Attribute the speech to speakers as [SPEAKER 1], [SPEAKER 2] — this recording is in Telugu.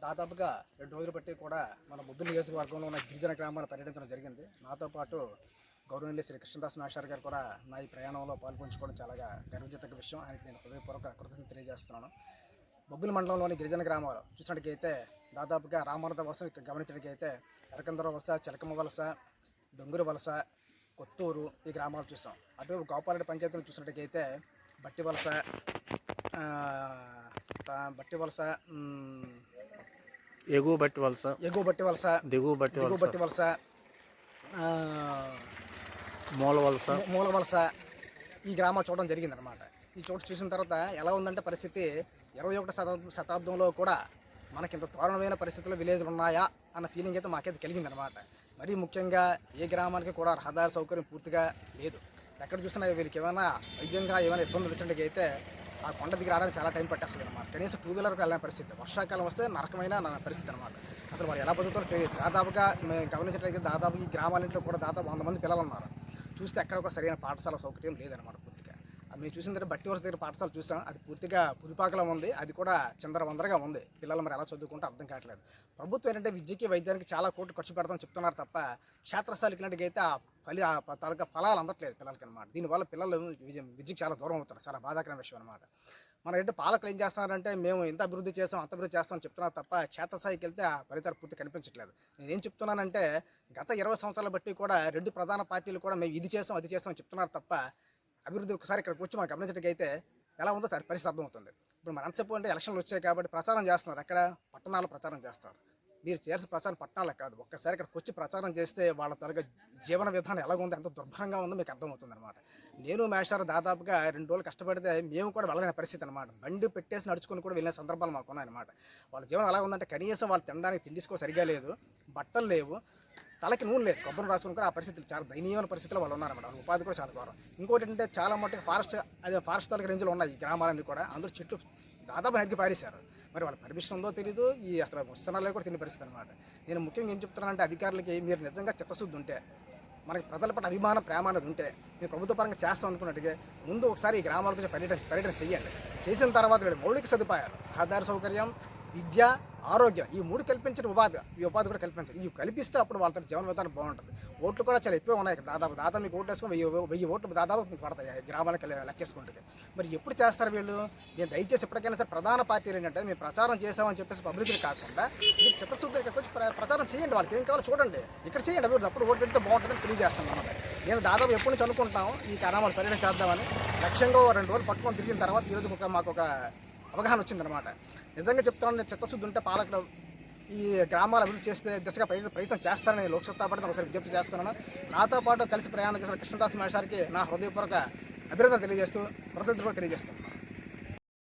[SPEAKER 1] దాదాపుగా 2 రోజులు బట్టి కూడా మన బొబ్బిలి నియోజకవర్గంలో ఉన్న గిరిజన గ్రామాలను పర్యటించడం జరిగింది. నాతో పాటు గౌరవనీయులు శ్రీ కృష్ణదాస్ మాస్టర్ గారు కూడా నా ఈ ప్రయాణంలో పాల్పంచుకోవడం చాలా గర్వించదగ్గ విషయం. ఆయనకి నేను హృదయపూర్వక కృతజ్ఞతలు తెలియజేస్తున్నాను. బొబ్బిలి మండలంలోని గిరిజన గ్రామాలు చూసినట్టుకైతే దాదాపుగా రామానద వలస గమనించినట్టుకైతే ఎరకందర వలస, చిలకమ్మ వలస, దొంగురు వలస, కొత్తూరు ఈ గ్రామాలు చూసాం. అటు గోపాలరెడ్డి పంచాయతీలు చూసినట్టుకైతే బట్టి వలస,
[SPEAKER 2] ఎగువ బట్టి వలస, దిగువ బట్టి వలస,
[SPEAKER 1] మూల వలస ఈ గ్రామాలు చూడడం జరిగిందనమాట. ఈ చోటు చూసిన తర్వాత ఎలా ఉందంటే పరిస్థితి 21వ శతాబ్దంలో కూడా మనకింత దారుణమైన పరిస్థితుల్లో విలేజ్లు ఉన్నాయా అన్న ఫీలింగ్ అయితే మాకైతే కలిగిందనమాట. మరీ ముఖ్యంగా ఏ గ్రామానికి కూడా రహదారి సౌకర్యం పూర్తిగా లేదు. ఎక్కడ చూసినా వీళ్ళకి ఏమైనా వైద్యంగా ఏమైనా ఇబ్బందులు వచ్చినట్టుగా అయితే ఆ కొండ దిగి రావడానికి చాలా టైం పట్టేస్తుంది అనమాట. కనీసం 2 వీలర్కి వెళ్ళిన పరిస్థితి, వర్షాకాలం వస్తే నరకమైన పరిస్థితి అనమాట. అసలు వాళ్ళు ఎలా బతుకుతారో తెలియదు. దాదాపుగా మేము గమనించినట్లయితే దాదాపు ఈ గ్రామాలింట్లో కూడా దాదాపు 100 మంది పిల్లలు ఉన్నారు. చూస్తే ఎక్కడ ఒక సరైన పాఠశాల సౌకర్యం లేదనమాట. పూర్తిగా మేము చూసిన దగ్గర బట్టి వలస దగ్గర పాఠశాల చూసాం, అది పూర్తిగా పులిపాకలో ఉంది. అది కూడా చిందరవందరగా ఉంది. పిల్లలు మరి ఎలా చదువుకుంటే అర్థం కావట్లేదు. ప్రభుత్వం ఏంటంటే విద్యకి వైద్యానికి చాలా కోట్లు ఖర్చు పెడతామని చెప్తున్నారు తప్ప క్షేత్రస్థాయికి ఇలాంటికైతే ఆ తాలూకా ఫలాలు అందట్లేదు పిల్లలకి అనమాట. దీనివల్ల పిల్లలు విద్యకి చాలా దూరం అవుతారు. చాలా బాధాకరమైన విషయం అనమాట. మన ఏంటంటే పాలకులు ఏం చేస్తున్నారంటే మేము ఇంత అభివృద్ధి చేస్తాం అంత అభివృద్ధి చేస్తామని చెప్తున్నారు తప్ప క్షేత్రస్థాయికి వెళ్తే ఆ ఫలితాలు పూర్తి కనిపించట్లేదు. నేనేం చెప్తున్నానంటే గత 20 సంవత్సరాల బట్టి కూడా 2 ప్రధాన పార్టీలు కూడా మేము ఇది చేస్తాం అది చేస్తామని చెప్తున్నారు తప్ప అభివృద్ధి ఒకసారి ఇక్కడికి వచ్చి మనకు గమనించడానికి ఎలా ఉందో పరిస్థితి అర్థమవుతుంది. ఇప్పుడు మన ఎంతసేపు అంటే ఎలక్షన్లు వచ్చాయి కాబట్టి ప్రచారం చేస్తున్నారు. ఎక్కడ పట్టణాలు ప్రచారం చేస్తారు. మీరు చేయాల్సిన ప్రచారం పట్టణాలకు కాదు. ఒక్కసారి ఇక్కడికి వచ్చి ప్రచారం చేస్తే వాళ్ళ త్వరగా జీవన విధానం ఎలాగుందో ఎంత దుర్భరంగా ఉందో మీకు అర్థమవుతుంది అనమాట. నేను మేషారు దాదాపుగా 2 రోజులు కష్టపడితే మేము కూడా వెళ్ళలేని పరిస్థితి అనమాట. బండి పెట్టేసి నడుచుకొని కూడా వెళ్ళిన సందర్భాలు మాకు ఉన్నాయన్నమాట. వాళ్ళ జీవనం ఎలా ఉందంటే కనీసం వాళ్ళు తినడానికి తిండిసుకో సరిగా లేదు, బట్టలు లేవు, తలకి నూనె లేదు, కొబ్బరి రాసుకుని కూడా ఆ పరిస్థితులు చాలా దయనీయమైన పరిస్థితుల్లో వాళ్ళు ఉన్నారన్నమాట. ఉపాధి కూడా చాలా దూరం. ఇంకోటి ఏంటంటే చాలా మట్టుకు ఫారెస్ట్ తాలూకు రేంజ్లో ఉన్నాయి ఈ గ్రామాలన్నీ కూడా. అందరూ చెట్లు దాదాపు నరికి పారేశారు. మరి వాళ్ళ పర్మిషన్ ఉందో తెలీదు, ఈ అసలు వస్తున్నారు కూడా తెలియని పరిస్థితి అనమాట. నేను ముఖ్యంగా ఏం చెప్తున్నానంటే అధికారులకి మీరు నిజంగా చిత్తశుద్ధి ఉంటే, మనకి ప్రజల పట్ల అభిమానం ప్రేమ అనేది ఉంటే మీరు ప్రభుత్వ పరంగా చేస్తాం అనుకున్నట్టుగా ముందు ఒకసారి ఈ గ్రామాల గురించి పర్యటన చేయండి. చేసిన తర్వాత వీళ్ళు మౌలిక సదుపాయాలు, ఆధార సౌకర్యం, విద్య, ఆరోగ్యం ఈ 3 కల్పించిన ఉపాధి కూడా కల్పించాలి. ఇవి కల్పిస్తే అప్పుడు వాళ్ళ జీవన విధానం బాగుంటుంది. ఓట్లు కూడా చాలా ఎక్కువ ఉన్నాయి. దాదాపు మీకు ఓట్లు వేసుకుని 1000 ఓట్లు దాదాపు మీకు పడతాయి గ్రామాలకు లెక్కేసుకుంటే. మరి ఎప్పుడు చేస్తారు వీళ్ళు? నేను దయచేసి ఎప్పటికైనా సరే ప్రధాన పార్టీలు ఏంటంటే మేము ప్రచారం చేసామని చెప్పేసి పబ్లిసిటీ కాకుండా మీరు చిత్తశుద్ధి ఇక్కడికి వచ్చి ప్రచారం చేయండి. వాళ్ళకి ఏం కావాలో చూడండి, ఇక్కడ చేయండి. అభివృద్ధి అప్పుడు ఓట్లు పెడితే బాగుంటుందని తెలియజేస్తాను అన్నమాట. నేను దాదాపు ఎప్పటి నుంచి అనుకుంటాం ఈ గ్రామాలు పర్యటన చేద్దామని. లక్ష్యంగా 2 రోజులు పట్టుకొని తిరిగిన తర్వాత ఈరోజు మాకు ఒక అవగాహన వచ్చిందనమాట. నిజంగా చెప్తాను, నేను చిత్తశుద్ధి ఉంటే పాలకులు ఈ గ్రామాలు అభివృద్ధి చేస్తే దిశగా ప్రయత్నం చేస్తానని లోక్సత్తా పార్టీ ఒకసారి విజ్ఞప్తి చేస్తున్నాను. నాతో పాటు కలిసి ప్రయాణం చేసిన కృష్ణదాస్ మాస్టర్కి నా హృదయపూర్వక అభినందన తెలియజేస్తూ కృతజ్ఞతలు తెలియజేస్తున్నాను.